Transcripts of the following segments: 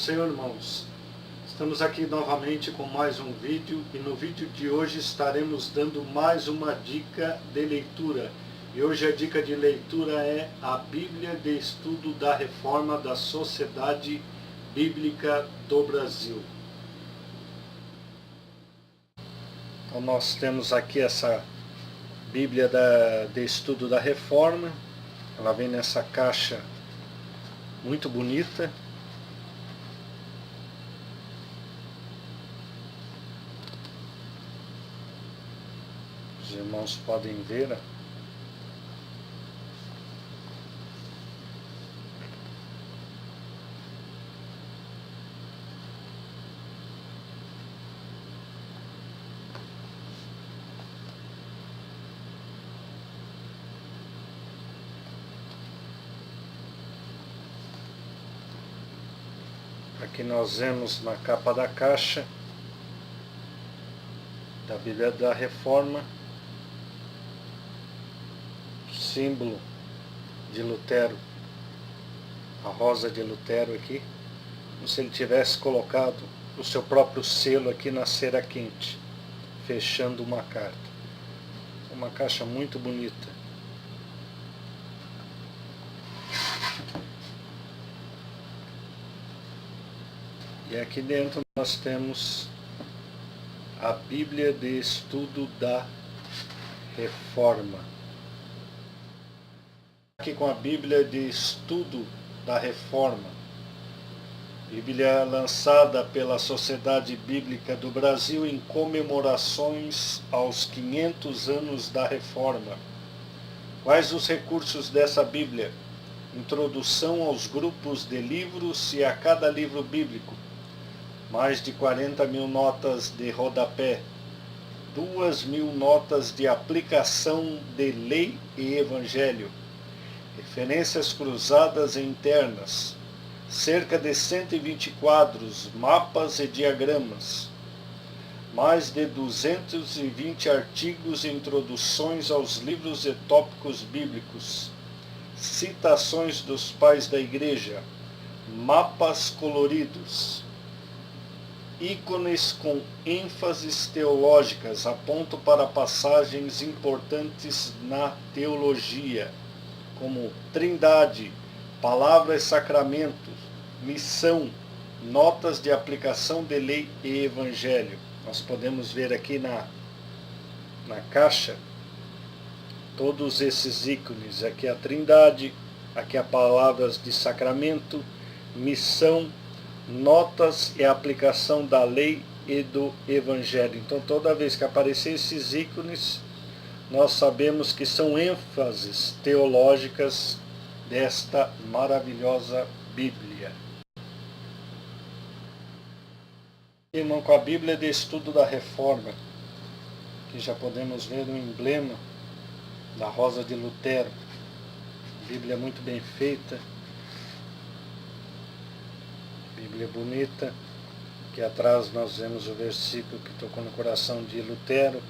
Senhor, irmãos. Estamos aqui novamente com mais um vídeo e no vídeo de hoje estaremos dando mais uma dica de leitura. E hoje a dica de leitura é a Bíblia de Estudo da Reforma da Sociedade Bíblica do Brasil. Então nós temos aqui essa Bíblia de Estudo da Reforma. Ela vem nessa caixa muito bonita. Os irmãos podem ver. Aqui nós vemos na capa da caixa da Bíblia da Reforma o símbolo de Lutero, a rosa de Lutero aqui, como se ele tivesse colocado o seu próprio selo aqui na cera quente, fechando uma carta. Uma caixa muito bonita. E aqui dentro nós temos a Bíblia de Estudo da Reforma. Aqui com a Bíblia de Estudo da Reforma. Bíblia lançada pela Sociedade Bíblica do Brasil em comemorações aos 500 anos da Reforma. Quais os recursos dessa Bíblia? Introdução aos grupos de livros e a cada livro bíblico. Mais de 40.000 notas de rodapé, 2.000 notas de aplicação de lei e evangelho, referências cruzadas e internas, cerca de 120 quadros, mapas e diagramas, mais de 220 artigos e introduções aos livros e tópicos bíblicos, citações dos pais da igreja, mapas coloridos, ícones com ênfases teológicas, apontam para passagens importantes na teologia, como Trindade, Palavra e Sacramentos, Missão, notas de aplicação de lei e evangelho. Nós podemos ver aqui na caixa todos esses ícones. Aqui a Trindade, aqui a Palavras de Sacramento, Missão, notas e aplicação da lei e do evangelho. Então toda vez que aparecer esses ícones, nós sabemos que são ênfases teológicas desta maravilhosa Bíblia. Irmão, com a Bíblia de Estudo da Reforma, que já podemos ver o emblema da rosa de Lutero. Bíblia muito bem feita. Bíblia bonita, que atrás nós vemos o versículo que tocou no coração de Lutero,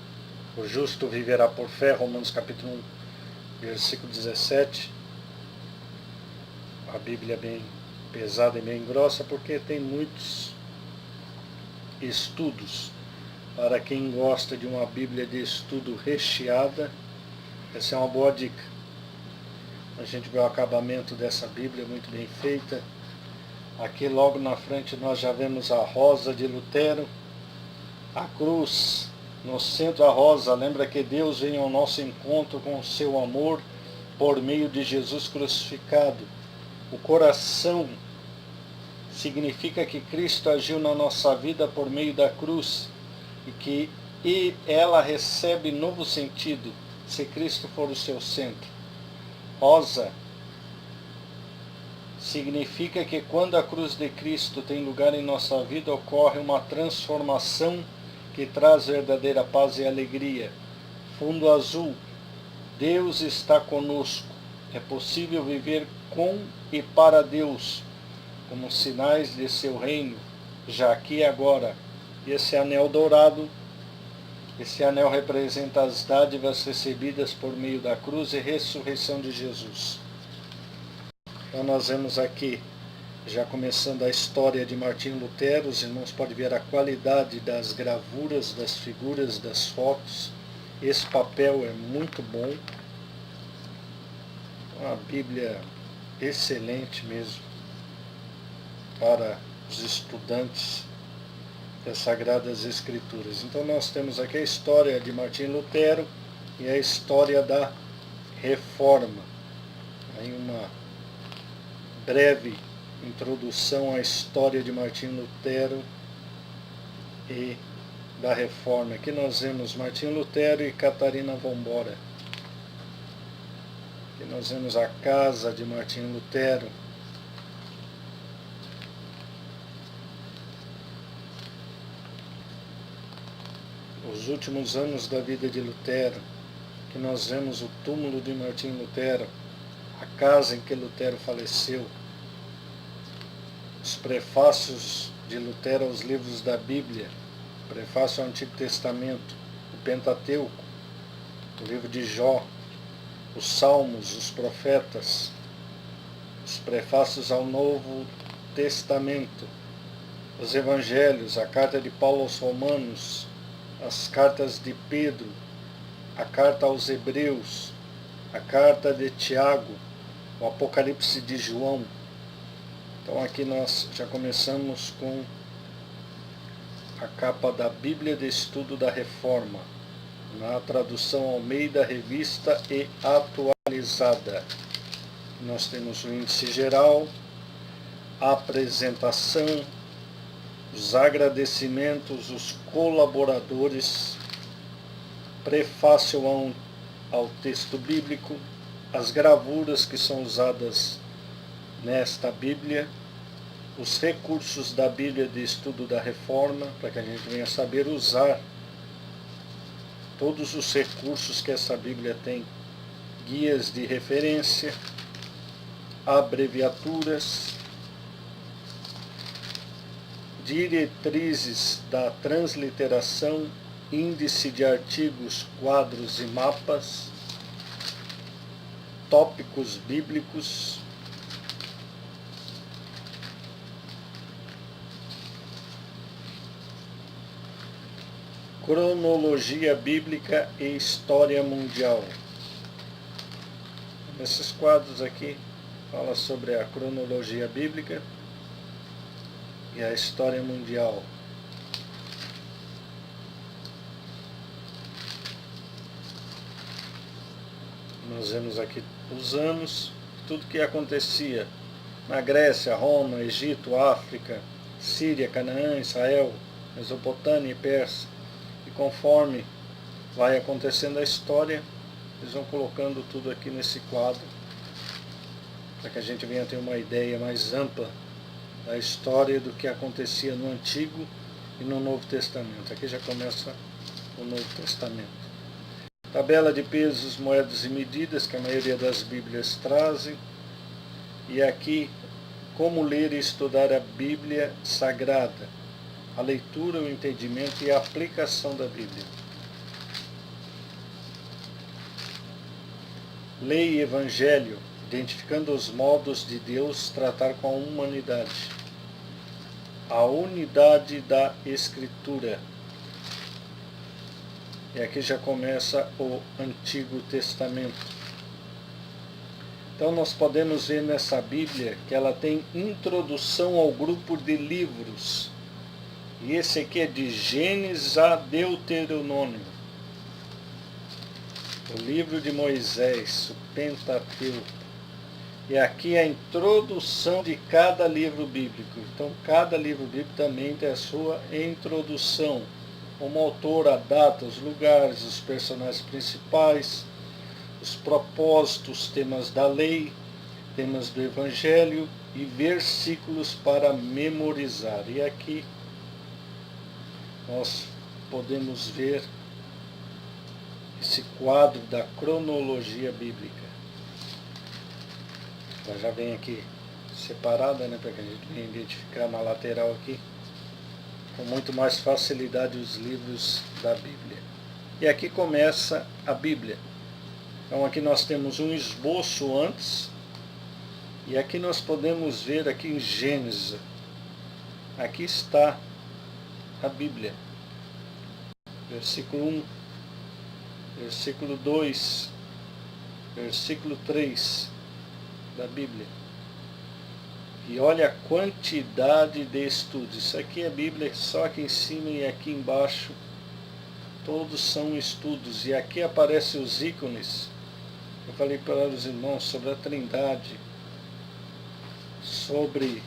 o justo viverá por fé, Romanos capítulo 1, versículo 17. A Bíblia é bem pesada e bem grossa, porque tem muitos estudos. Para quem gosta de uma Bíblia de estudo recheada, essa é uma boa dica. A gente vê o acabamento dessa Bíblia muito bem feita. Aqui logo na frente nós já vemos a rosa de Lutero, a cruz no centro da rosa. Lembra que Deus vem ao nosso encontro com o seu amor por meio de Jesus crucificado. O coração significa que Cristo agiu na nossa vida por meio da cruz e ela recebe novo sentido se Cristo for o seu centro. Rosa significa que quando a cruz de Cristo tem lugar em nossa vida, ocorre uma transformação que traz verdadeira paz e alegria. Fundo azul, Deus está conosco. É possível viver com e para Deus, como sinais de seu reino, já aqui e agora. E esse anel dourado, esse anel representa as dádivas recebidas por meio da cruz e ressurreição de Jesus. Então nós vemos aqui já começando a história de Martinho Lutero. Os irmãos podem ver a qualidade das gravuras, das figuras, das fotos. Esse papel é muito bom. Uma Bíblia excelente mesmo para os estudantes das Sagradas Escrituras. Então nós temos aqui a história de Martinho Lutero e a história da Reforma. Aí uma breve introdução à história de Martinho Lutero e da Reforma. Aqui nós vemos Martinho Lutero e Catarina Vambora. Aqui nós vemos a casa de Martinho Lutero. Os últimos anos da vida de Lutero. Aqui nós vemos o túmulo de Martinho Lutero, a casa em que Lutero faleceu. Os prefácios de Lutero aos livros da Bíblia, prefácio ao Antigo Testamento, o Pentateuco, o livro de Jó, os Salmos, os Profetas, os prefácios ao Novo Testamento, os Evangelhos, a carta de Paulo aos Romanos, as cartas de Pedro, a carta aos Hebreus, a carta de Tiago, o Apocalipse de João. Então aqui nós já começamos com a capa da Bíblia de Estudo da Reforma, na tradução Almeida, revista e atualizada. Nós temos o índice geral, a apresentação, os agradecimentos, os colaboradores, prefácio ao texto bíblico, as gravuras que são usadas nesta Bíblia, os recursos da Bíblia de Estudo da Reforma, para que a gente venha saber usar todos os recursos que essa Bíblia tem, guias de referência, abreviaturas, diretrizes da transliteração, índice de artigos, quadros e mapas, tópicos bíblicos, cronologia bíblica e história mundial. Esses quadros aqui falam sobre a cronologia bíblica e a história mundial. Nós vemos aqui os anos, tudo que acontecia na Grécia, Roma, Egito, África, Síria, Canaã, Israel, Mesopotâmia e Pérsia. E conforme vai acontecendo a história, eles vão colocando tudo aqui nesse quadro, para que a gente venha ter uma ideia mais ampla da história do que acontecia no Antigo e no Novo Testamento. Aqui já começa o Novo Testamento. Tabela de pesos, moedas e medidas, que a maioria das Bíblias trazem. E aqui, como ler e estudar a Bíblia Sagrada. A leitura, o entendimento e a aplicação da Bíblia. Lei e Evangelho, identificando os modos de Deus tratar com a humanidade. A unidade da Escritura. E aqui já começa o Antigo Testamento. Então nós podemos ver nessa Bíblia que ela tem introdução ao grupo de livros. E esse aqui é de Gênesis a Deuteronômio. O livro de Moisés, o Pentateuco. E aqui a introdução de cada livro bíblico. Então cada livro bíblico também tem a sua introdução. Como autor, a data, os lugares, os personagens principais, os propósitos, temas da lei, temas do Evangelho e versículos para memorizar. E aqui nós podemos ver esse quadro da cronologia bíblica. Ela já vem aqui separada, para que a gente venha identificar na lateral aqui, com muito mais facilidade, os livros da Bíblia. E aqui começa a Bíblia. Então aqui nós temos um esboço antes, E aqui nós podemos ver aqui em Gênesis, aqui está a Bíblia, versículo 1, versículo 2, versículo 3 da Bíblia. E olha a quantidade de estudos. Isso aqui é a Bíblia, só aqui em cima e aqui embaixo, todos são estudos. E aqui aparecem os ícones. Eu falei para os irmãos sobre a Trindade, sobre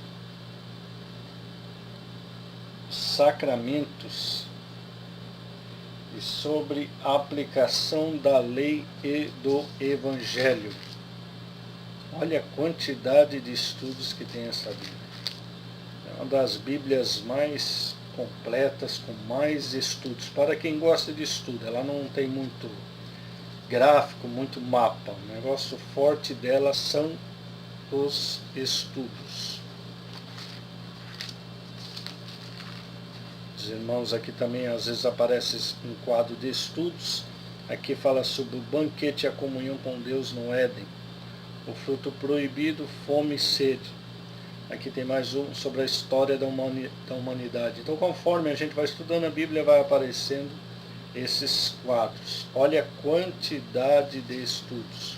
sacramentos e sobre a aplicação da lei e do Evangelho. Olha a quantidade de estudos que tem essa Bíblia. É uma das Bíblias mais completas, com mais estudos. Para quem gosta de estudo, ela não tem muito gráfico, muito mapa. O negócio forte dela são os estudos. Os irmãos, aqui também às vezes aparece um quadro de estudos. Aqui fala sobre o banquete e a comunhão com Deus no Éden. O fruto proibido, fome e sede. Aqui tem mais um sobre a história da humanidade. Então, conforme a gente vai estudando a Bíblia, vai aparecendo esses quadros. Olha a quantidade de estudos.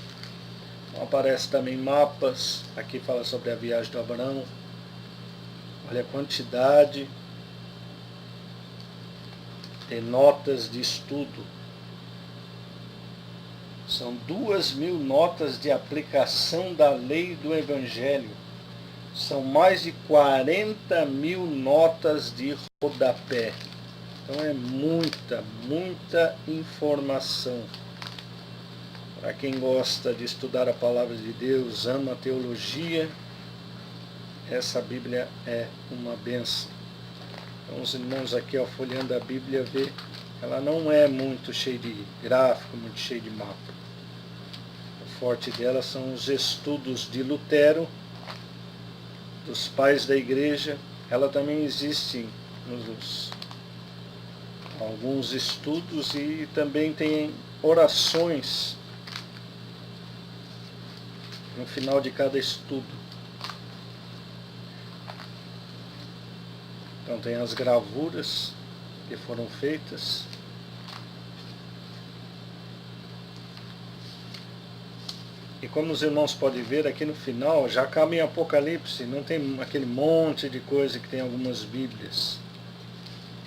Então, aparece também mapas. Aqui fala sobre a viagem do Abraão. Olha a quantidade de notas de estudo. São 2.000 notas de aplicação da lei do Evangelho. São mais de 40.000 notas de rodapé. Então é muita, muita informação. Para quem gosta de estudar a Palavra de Deus, ama a teologia, essa Bíblia é uma bênção. Então os irmãos aqui, ó, folheando a Bíblia, vê, ela não é muito cheia de gráfico, muito cheia de mapa. O forte dela são os estudos de Lutero, dos pais da igreja. Ela também existe nos alguns estudos e também tem orações no final de cada estudo. Então tem as gravuras que foram feitas. E como os irmãos podem ver, aqui no final já acaba em Apocalipse, não tem aquele monte de coisa que tem algumas Bíblias.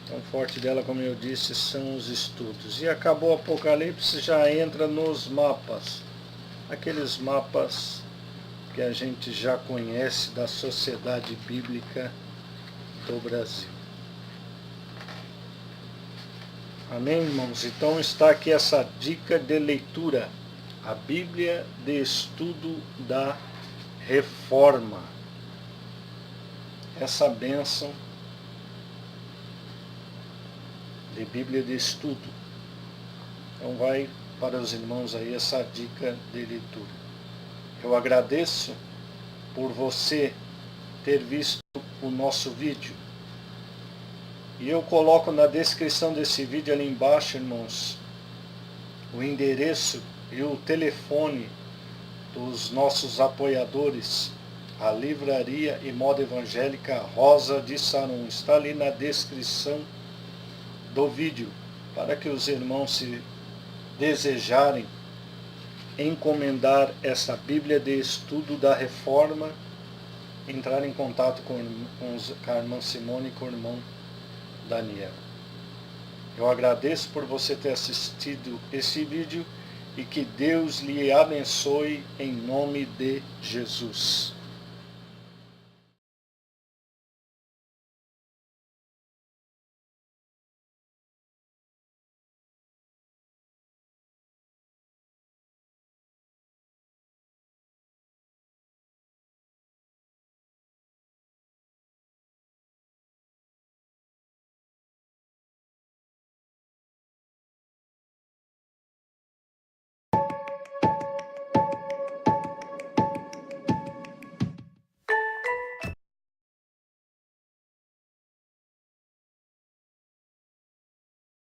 Então o forte dela, como eu disse, são os estudos. E acabou o Apocalipse, já entra nos mapas. Aqueles mapas que a gente já conhece da Sociedade Bíblica do Brasil. Amém, irmãos? Então está aqui essa dica de leitura. A Bíblia de Estudo da Reforma. Essa bênção de Bíblia de Estudo. Então vai para os irmãos aí essa dica de leitura. Eu agradeço por você ter visto o nosso vídeo. E eu coloco na descrição desse vídeo ali embaixo, irmãos, o endereço e o telefone dos nossos apoiadores, a Livraria e Moda Evangélica Rosa de Sarum. Está ali na descrição do vídeo, para que os irmãos, se desejarem encomendar essa Bíblia de Estudo da Reforma, entrar em contato com a irmã Simone e com o irmão Daniel. Eu agradeço por você ter assistido esse vídeo e que Deus lhe abençoe em nome de Jesus.